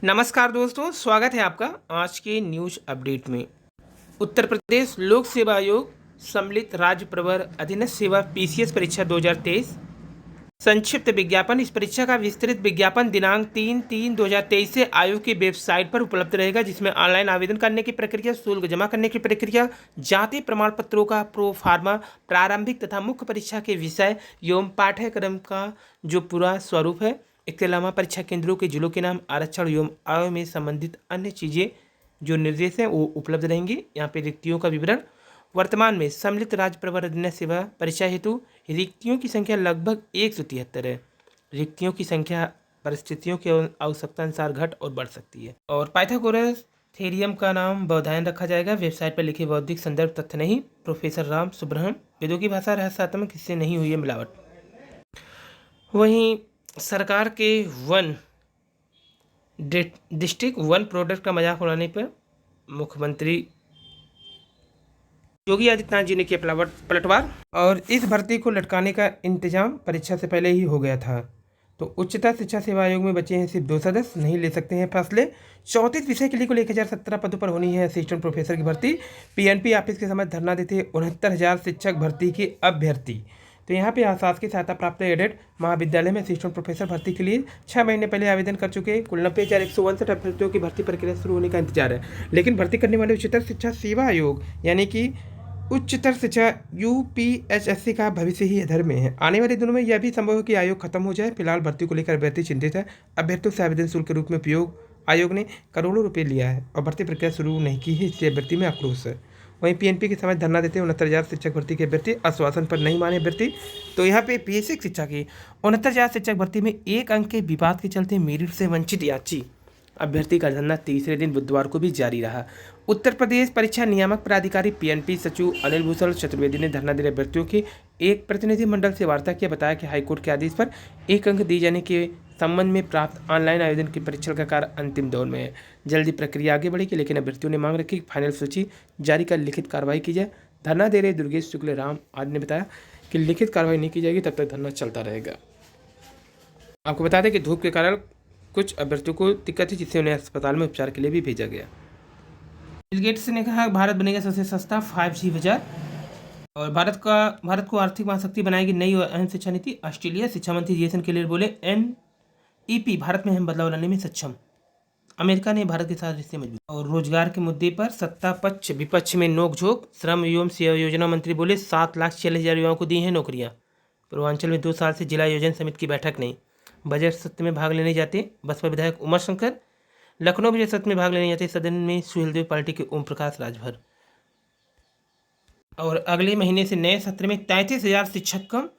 नमस्कार दोस्तों, स्वागत है आपका आज के न्यूज अपडेट में। उत्तर प्रदेश लोक सेवा आयोग सम्मिलित राज्य प्रवर अधीनस्थ सेवा पीसीएस परीक्षा 2023 संक्षिप्त विज्ञापन। इस परीक्षा का विस्तृत विज्ञापन दिनांक 3/3/2023 से आयोग की वेबसाइट पर उपलब्ध रहेगा, जिसमें ऑनलाइन आवेदन करने की प्रक्रिया, शुल्क जमा करने की प्रक्रिया, जाति प्रमाण पत्रों का प्रो फार्मा, प्रारंभिक तथा मुख्य परीक्षा के विषय एवं पाठ्यक्रम का जो पूरा स्वरूप है, इसके अलावा परीक्षा केंद्रों के जिलों के नाम, आरक्षण एवं आय में संबंधित अन्य चीज़ें जो निर्देश हैं वो उपलब्ध रहेंगी। यहाँ पे रिक्तियों का विवरण। वर्तमान में सम्मिलित राज्य प्रवर अधीनस्थ सेवा परीक्षा हेतु रिक्तियों की संख्या लगभग 173 है। रिक्तियों की संख्या परिस्थितियों के आवश्यकता अनुसार घट और बढ़ सकती है। और पाइथागोरस थ्योरम का नाम व्यवधान रखा जाएगा। वेबसाइट पर लिखे बौद्धिक संदर्भ तथ्य नहीं। प्रोफेसर राम सुब्रह्मण्यम। वेदों की भाषा रहस्यात्मक, इससे नहीं हुई है मिलावट। वहीं सरकार के वन डिस्ट्रिक्ट वन प्रोडक्ट का मजाक उड़ाने पर मुख्यमंत्री योगी आदित्यनाथ जी ने किया पलटवार। और इस भर्ती को लटकाने का इंतजाम परीक्षा से पहले ही हो गया था। तो उच्चतर शिक्षा सेवा आयोग में बचे हैं सिर्फ 2 सदस्य, नहीं ले सकते हैं फैसले। 34 विषय के लिए कुल 1017 पदों पर होनी है असिस्टेंट प्रोफेसर की भर्ती। पीएनपी ऑफिस के समय धरना देते 69,000 शिक्षक भर्ती के अभ्यर्थी। तो यहाँ पे शासकीय सहायता प्राप्त एडेड महाविद्यालय में असिस्टेंट प्रोफेसर भर्ती के लिए 6 महीने पहले आवेदन कर चुके कुल 90,159 अभ्यर्थियों की भर्ती प्रक्रिया शुरू होने का इंतजार है। लेकिन भर्ती करने वाले उच्चतर शिक्षा सेवा आयोग यानी कि उच्चतर शिक्षा यूपीएसएससी का भविष्य ही इधर में है। आने वाले दिनों में यह भी संभव है कि आयोग खत्म हो जाए। फिलहाल भर्ती को लेकर अभ्यर्थी चिंतित है। अभ्यर्थियों से आवेदन शुल्क के रूप में उपयोग आयोग ने करोड़ों रुपए लिया है और भर्ती प्रक्रिया शुरू नहीं की है, इसलिए अभ्यर्थी में आक्रोश है। वहीं पीएनपी के समय धरना देते 69,000 शिक्षक भर्ती के अभ्यर्थी आश्वासन पर नहीं माने अभ्यर्थी। तो यहाँ पे बेसिक शिक्षा की 69,000 शिक्षक भर्ती में 1 अंक के विवाद के चलते मेरिट से वंचित याची अभ्यर्थी का धरना तीसरे दिन बुधवार को भी जारी रहा। उत्तर प्रदेश परीक्षा नियामक प्राधिकारी पीएनपी सचिव अनिल भूषण चतुर्वेदी ने धरना दे रहे अभ्यर्थियों के एक प्रतिनिधिमंडल से वार्ता किया। बताया कि हाईकोर्ट के आदेश पर 1 अंक दिए जाने के संबंध में प्राप्त ऑनलाइन आवेदन की परीक्षा का कार्य अंतिम दौर में है। जल्दी प्रक्रिया आगे बढ़ेगी, लेकिन अभ्यर्थियों ने मांग रखी कि फाइनल सूची जारी कर लिखित कार्रवाई की जाए। धरना दे रहे दुर्गेश शुक्ल राम आदि ने बताया कि लिखित कार्रवाई नहीं की जाएगी तब तक धरना चलता रहेगा। आपको बता दें कि धूप के कारण कुछ अभ्यर्थियों को दिक्कत थी, जिससे उन्हें अस्पताल में उपचार के लिए भी भेजा गया। बिल गेट्स ने कहा भारत बनेगा सबसे सस्ता 5G बाजार और भारत को आर्थिक महाशक्ति बनाएगी नई और अहम शिक्षा नीति। ऑस्ट्रेलिया शिक्षा मंत्री जेसन केलर बोले एनईपी भारत में अहम बदलाव लाने में सक्षम। अमेरिका ने भारत के साथ रिश्ते मजबूत। और रोजगार के मुद्दे पर सत्ता पक्ष विपक्ष में नोकझोंक। श्रम एवं सेवा योजना मंत्री बोले 7,40,000 युवाओं को दी हैं नौकरियां। पूर्वांचल में 2 साल से जिला योजना समिति की बैठक नहीं। बजट सत्र में भाग लेने जाते बसपा विधायक उमा शंकर। लखनऊ बजट सत्र में भाग लेने जाते सदन में सुहेलदेव पार्टी के ओम प्रकाश राजभर। और अगले महीने से नए सत्र में 33,000 शिक्षक कम।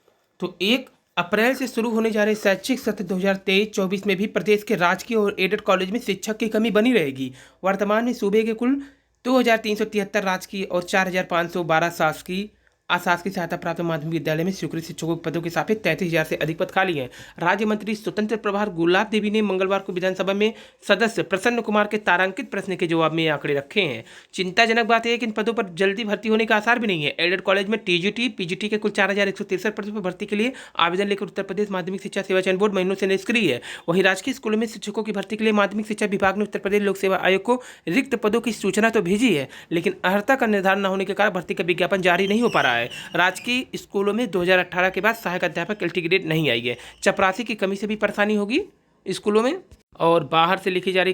तो 1 अप्रैल से शुरू होने जा रहे शैक्षिक सत्र 2023-24 में भी प्रदेश के राजकीय और एडेड कॉलेज में शिक्षक की कमी बनी रहेगी। वर्तमान में सूबे के कुल 2,373 राजकीय और 4,512 शासकीय अशासकीय सहायता प्राप्त माध्यमिक विद्यालय में स्वीकृत शिक्षकों के पदों के सापेक्ष 33,000 से अधिक पद खाली हैं। राज्य मंत्री स्वतंत्र प्रभार गुलाब देवी ने मंगलवार को विधानसभा में सदस्य प्रसन्न कुमार के तारांकित प्रश्न के जवाब में ये आंकड़े रखे हैं। चिंताजनक बात यह है कि इन पदों पर जल्दी भर्ती होने का आसार भी नहीं है। एडेड कॉलेज में टीजीटी पीजीटी के कुल 4,163 पदों पर भर्ती के लिए आवेदन लेकर उत्तर प्रदेश माध्यमिक शिक्षा सेवा चयन बोर्ड महीनों से निष्क्रिय है। वहीं राजकीय स्कूलों में शिक्षकों की भर्ती के लिए माध्यमिक शिक्षा विभाग ने उत्तर प्रदेश लोक सेवा आयोग को रिक्त पदों की सूचना तो भेजी है, लेकिन अर्हता का निर्धारण न होने के कारण भर्ती का विज्ञापन जारी नहीं हो पा रहा है। राजकीय स्कूलों में 2018 के बाद सहायक अध्यापक एलटी ग्रेड नहीं आई है। चपरासी की कमी से भी परेशानी होगी स्कूलों में। और बाहर से लिखी जा रही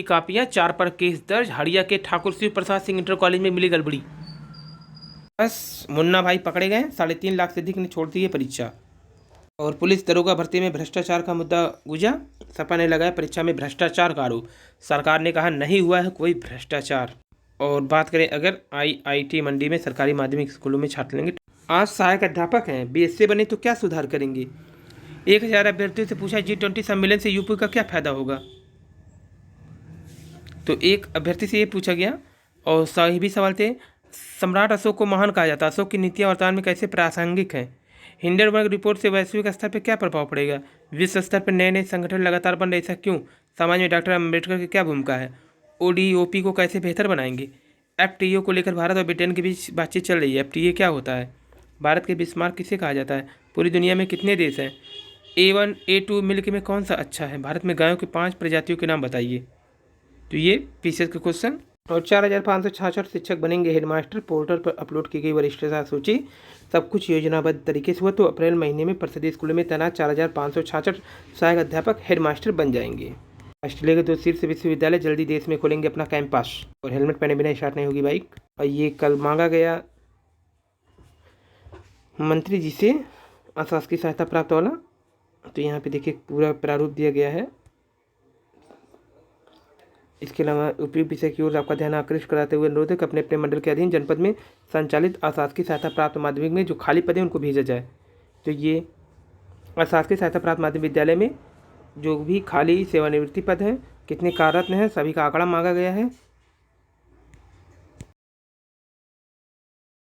कापियां 4 पर केस दर्ज। हड़िया के ठाकुर शिव प्रसाद सिंह इंटर कॉलेज में मिली गड़बड़ी। बस मुन्ना भाई पकड़े गए। 3.5 लाख से अधिक ने छोड़ दी है परीक्षा। और पुलिस दरोगा भर्ती में भ्रष्टाचार का मुद्दा गुजा। सपा ने लगाया परीक्षा में भ्रष्टाचार का आरोप। सरकार ने कहा नहीं हुआ है कोई भ्रष्टाचार। और बात करें अगर आईआईटी मंडी में सरकारी माध्यमिक स्कूलों में छात्र लेंगे। आज सहायक अध्यापक हैं, बीएससी बने तो क्या सुधार करेंगे। 1,000 अभ्यर्थियों से पूछा G20 सम्मेलन से यूपी का क्या फायदा होगा। तो एक अभ्यर्थी से ये पूछा गया। और सही भी सवाल थे। सम्राट अशोक को महान कहा जाता, अशोक की नीतियाँ वर्तमान में कैसे प्रासंगिक हैं। हिंडनबर्ग रिपोर्ट से वैश्विक स्तर पर क्या प्रभाव पड़ेगा। विश्व स्तर पर नए नए संगठन लगातार बन रहे, ऐसा क्यों। समाज में डॉक्टर अम्बेडकर की क्या भूमिका है। ओडीओपी को कैसे बेहतर बनाएंगे। एफटीओ को लेकर भारत और ब्रिटेन के बीच बातचीत चल रही है। एफटीए क्या होता है। भारत के बिस्मार्क किसे कहा जाता है। पूरी दुनिया में कितने देश हैं। A1 A2 मिल्क में कौन सा अच्छा है? भारत में गायों की 5 प्रजातियों के नाम बताइए। तो ये पीसीएस का क्वेश्चन। और 4,566 शिक्षक बनेंगे हेडमास्टर, पोर्टल पर अपलोड की गई वरिष्ठता सूची। सब कुछ योजनाबद्ध तरीके से हुआ तो अप्रैल महीने में परिषदीय स्कूलों में तैनात 4,566 सहायक अध्यापक हेडमास्टर बन जाएंगे। ऑस्ट्रेलिया के 2 शीर्ष विश्वविद्यालय जल्दी देश में खोलेंगे अपना कैंपस। और हेलमेट पहने बिना स्टार्ट नहीं होगी बाइक। और ये कल मांगा गया मंत्री जी से अशासकीय सहायता प्राप्त वाला। तो यहाँ पे देखिए पूरा प्रारूप दिया गया है। इसके अलावा उपयुक्त विषय की ओर आपका ध्यान आकृष्ट कराते हुए अनुरोध है कि अपने अपने मंडल के अधीन जनपद में संचालित अशासकीय सहायता प्राप्त माध्यमिक में जो खाली पद हैं उनको भेजा जाए। तो ये अशासकीय सहायता प्राप्त माध्यमिक विद्यालय में जो भी खाली सेवानिवृत्ति पद हैं, कितने कार्यरत हैं, सभी का आंकड़ा मांगा गया है।